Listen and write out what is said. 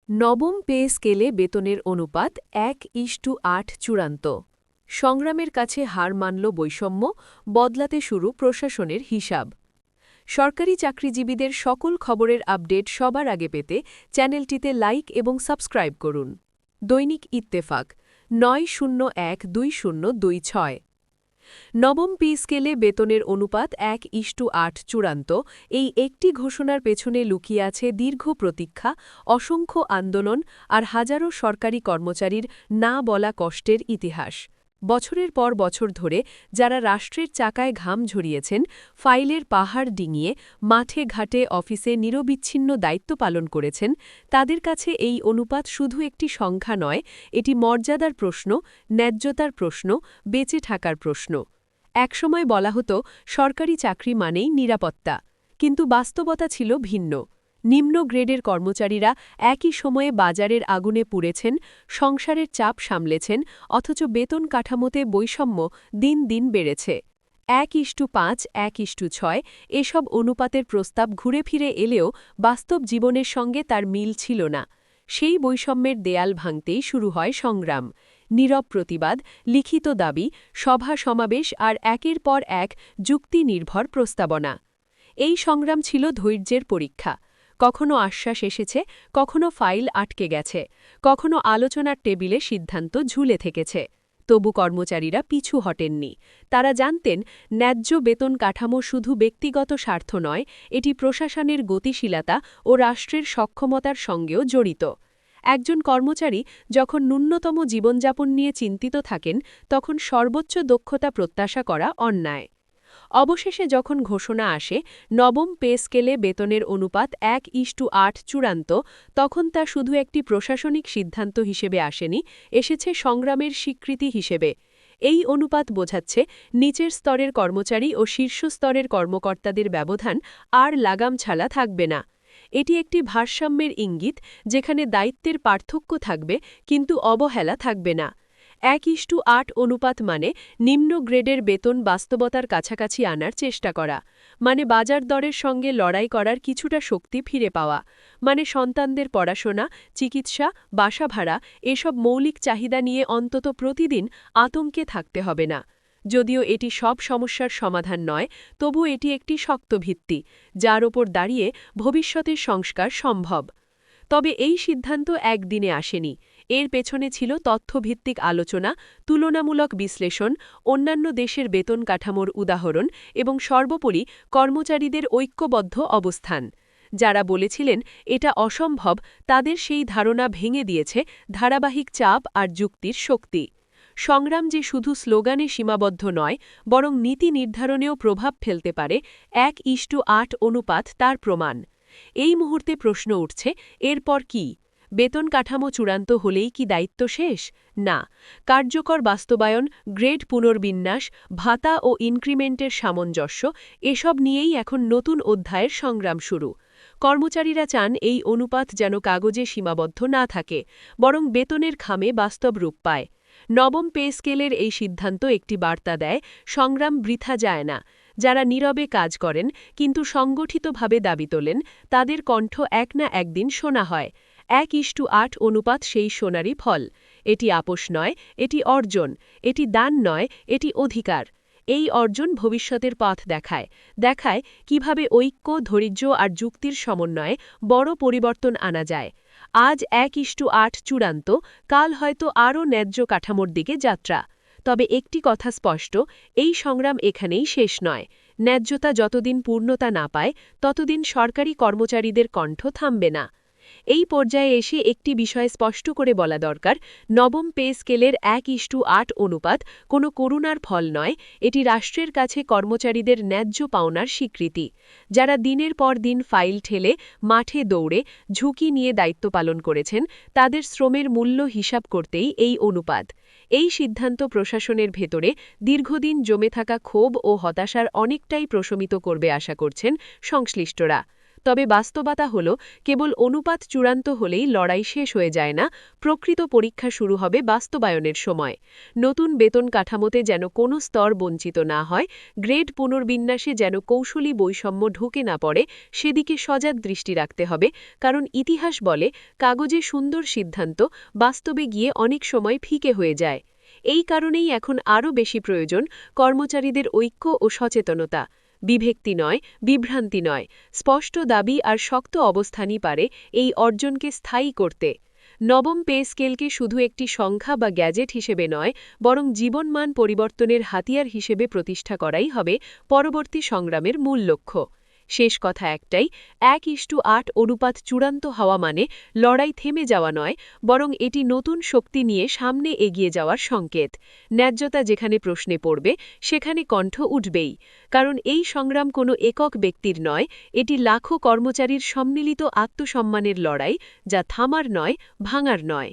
নবম পে স্কেলে বেতনের অনুপাত 1:8 চূড়ান্ত। সংগ্রামের কাছে হার মানল বৈষম্য, বদলাতে শুরু প্রশাসনের হিসাব। সরকারি চাকরিজীবীদের সকল খবরের আপডেট সবার আগে পেতে চ্যানেলটিতে লাইক এবং সাবস্ক্রাইব করুন। দৈনিক ইত্তেফাক ৯-০১-২০26। নবম পে স্কেলে বেতনের অনুপাত 1:8 চূড়ান্ত। এই একটি ঘোষণার পেছনে লুকিয়ে আছে দীর্ঘ প্রতীক্ষা, অসংখ্য আন্দোলন আর হাজারো সরকারি কর্মচারীর না বলা কষ্টের ইতিহাস। বছরের পর বছর ধরে যারা রাষ্ট্রের চাকায় ঘাম ঝরিয়েছেন, ফাইলের পাহাড় ডিঙিয়ে মাঠে ঘাটে অফিসে নিরবিচ্ছিন্ন দায়িত্ব পালন করেছেন, তাদের কাছে এই অনুপাত শুধু একটি সংখ্যা নয়, এটি মর্যাদার প্রশ্ন, ন্যায্যতার প্রশ্ন, বেঁচে থাকার প্রশ্ন। একসময় বলা হতো সরকারি চাকরি মানেই নিরাপত্তা, কিন্তু বাস্তবতা ছিল ভিন্ন। নিম্ন গ্রেডের কর্মচারীরা একই সময়ে বাজারের আগুনে পুড়েছেন, সংসারের চাপ সামলেছেন, অথচ বেতন কাঠামোতে বৈষম্য দিন দিন বেড়েছে। 1:5, 1:6 এসব অনুপাতের প্রস্তাব ঘুরে ফিরে এলেও বাস্তব জীবনের সঙ্গে তার মিল ছিল না। সেই বৈষম্যের দেয়াল ভাঙতেই শুরু হয় সংগ্রাম। নীরব প্রতিবাদ, লিখিত দাবি, সভা সমাবেশ আর একের পর এক যুক্তিনির্ভর প্রস্তাবনা। এই সংগ্রাম ছিল ধৈর্যের পরীক্ষা। কখনো আশ্বাস এসেছে, কখনো ফাইল আটকে গেছে, কখনো আলোচনার টেবিলে সিদ্ধান্ত ঝুলে থেকেছে। তবু কর্মচারীরা পিছু হটেননি। তারা জানতেন ন্যায্য বেতন কাঠামো শুধু ব্যক্তিগত স্বার্থ নয়, এটি প্রশাসনের গতিশীলতা ও রাষ্ট্রের সক্ষমতার সঙ্গেও জড়িত। একজন কর্মচারী যখন ন্যূনতম জীবনযাপন নিয়ে চিন্তিত থাকেন, তখন সর্বোচ্চ দক্ষতা প্রত্যাশা করা অন্যায়। অবশেষে যখন ঘোষণা আসে নবম পে স্কেলে বেতনের অনুপাত 1:8 চূড়ান্ত, তখন তা শুধু একটি প্রশাসনিক সিদ্ধান্ত হিসেবে আসেনি, এসেছে সংগ্রামের স্বীকৃতি হিসেবে। এই অনুপাত বোঝাচ্ছে নিচের স্তরের কর্মচারী ও শীর্ষ স্তরের কর্মকর্তাদের ব্যবধান আর লাগাম ছাড়া থাকবে না। এটি একটি ভারসাম্যের ইঙ্গিত, যেখানে দায়িত্বের পার্থক্য থাকবে কিন্তু অবহেলা থাকবে না। 1:8 অনুপাত মানে নিম্ন গ্রেডের বেতন বাস্তবতার কাছাকাছি আনার চেষ্টা করা, মানে বাজার দরের সঙ্গে লড়াই করার কিছুটা শক্তি ফিরে পাওয়া, মানে সন্তানদের পড়াশোনা, চিকিৎসা, বাসা ভাড়া এসব মৌলিক চাহিদা নিয়ে অন্তত প্রতিদিন আতঙ্কে থাকতে হবে না। যদিও এটি সব সমস্যার সমাধান নয়, তবু এটি একটি শক্ত ভিত্তি, যার ওপর দাঁড়িয়ে ভবিষ্যতের সংস্কার সম্ভব। তবে এই সিদ্ধান্ত একদিনে আসেনি। এর পেছনে ছিল তথ্যভিত্তিক আলোচনা, তুলনামূলক বিশ্লেষণ, অন্যান্য দেশের বেতন কাঠামোর উদাহরণ এবং সর্বোপরি কর্মচারীদের ঐক্যবদ্ধ অবস্থান। যারা বলেছিলেন এটা অসম্ভব, তাদের সেই ধারণা ভেঙে দিয়েছে ধারাবাহিক চাপ আর যুক্তির শক্তি। সংগ্রাম যে শুধু স্লোগানে সীমাবদ্ধ নয়, বরং নীতি নির্ধারণেও প্রভাব ফেলতে পারে, 1:8 অনুপাত তার প্রমাণ। এই মুহূর্তে প্রশ্ন উঠছে, এরপর কি? বেতন কাঠামো চূড়ান্ত হলেই কি দায়িত্ব শেষ? না, কার্যকর বাস্তবায়ন, গ্রেড পুনর্বিন্যাস, ভাতা ও ইনক্রিমেন্টের সামঞ্জস্য এসব নিয়েই এখন নতুন অধ্যায়ের সংগ্রাম শুরু। কর্মচারীরা চান এই অনুপাত যেন কাগজে সীমাবদ্ধ না থাকে, বরং বেতনের খামে বাস্তব রূপ পায়। নবম পে স্কেলের এই সিদ্ধান্ত একটি বার্তা দেয়, সংগ্রাম বৃথা যায় না। যারা নীরবে কাজ করেন কিন্তু সংগঠিতভাবে দাবি তোলেন, তাদের কণ্ঠ এক না একদিন শোনা হয়। 1:8 অনুপাত সেই সোনারই ফল। এটি আপোষ নয়, এটি অর্জন, এটি দান নয়, এটি অধিকার। এই অর্জন ভবিষ্যতের পথ দেখায়, দেখায় কিভাবে ঐক্য, ধৈর্য আর যুক্তির সমন্বয়ে বড় পরিবর্তন আনা যায়। আজ 1:8 চূড়ান্ত, কাল হয়তো আরও ন্যায্য কাঠামোর দিকে যাত্রা। তবে একটি কথা স্পষ্ট, এই সংগ্রাম এখানেই শেষ নয়। ন্যায্যতা যতদিন পূর্ণতা না পায়, ততদিন সরকারি কর্মচারীদের কণ্ঠ থামবে না। এই পর্যায়ে এসে একটি বিষয় স্পষ্ট করে বলা দরকার, নবম পে স্কেলের 1:8 অনুপাত কোনো করুণার ফল নয়, এটি রাষ্ট্রের কাছে কর্মচারীদের ন্যায্য পাওনার স্বীকৃতি। যারা দিনের পর দিন ফাইল ঠেলে, মাঠে দৌড়ে, ঝুঁকি নিয়ে দায়িত্ব পালন করেছেন, তাদের শ্রমের মূল্য হিসাব করতেই এই অনুপাত। এই সিদ্ধান্ত প্রশাসনের ভেতরে দীর্ঘদিন জমে থাকা ক্ষোভ ও হতাশার অনেকটাই প্রশমিত করবে আশা করছেন সংশ্লিষ্টরা। তবে বাস্তবতা হল কেবল অনুপাত চূড়ান্ত হলেই লড়াই শেষ হয়ে যায় না, প্রকৃত পরীক্ষা শুরু হবে বাস্তবায়নের সময়। নতুন বেতন কাঠামোতে যেন কোনো স্তর বঞ্চিত না হয়, গ্রেড পুনর্বিন্যাসে যেন কৌশলী বৈষম্য ঢুকে না পড়ে, সেদিকে সজাগ দৃষ্টি রাখতে হবে। কারণ ইতিহাস বলে, কাগজে সুন্দর সিদ্ধান্ত বাস্তবে গিয়ে অনেক সময় ফিকে হয়ে যায়। এই কারণেই এখন আরও বেশি প্রয়োজন কর্মচারীদের ঐক্য ও সচেতনতা। বিভক্তি নয়, বিভ্রান্তি নয়, স্পষ্ট দাবি আর শক্ত অবস্থানই পারে এই অর্জনকে স্থায়ী করতে। নবম পে স্কেলকে শুধু একটি সংখ্যা বা গ্যাজেট হিসেবে নয়, বরং জীবনমান পরিবর্তনের হাতিয়ার হিসেবে প্রতিষ্ঠা করাই হবে পরবর্তী সংগ্রামের মূল লক্ষ্য। শেষ কথা একটাই, 1:8 অনুপাত চূড়ান্ত হওয়া মানে লড়াই থেমে যাওয়া নয়, বরং এটি নতুন শক্তি নিয়ে সামনে এগিয়ে যাওয়ার সংকেত। ন্যায্যতা যেখানে প্রশ্নে পড়বে, সেখানে কণ্ঠ উঠবেই। কারণ এই সংগ্রাম কোনো একক ব্যক্তির নয়, এটি লাখো কর্মচারীর সম্মিলিত আত্মসম্মানের লড়াই, যা থামার নয়, ভাঙার নয়।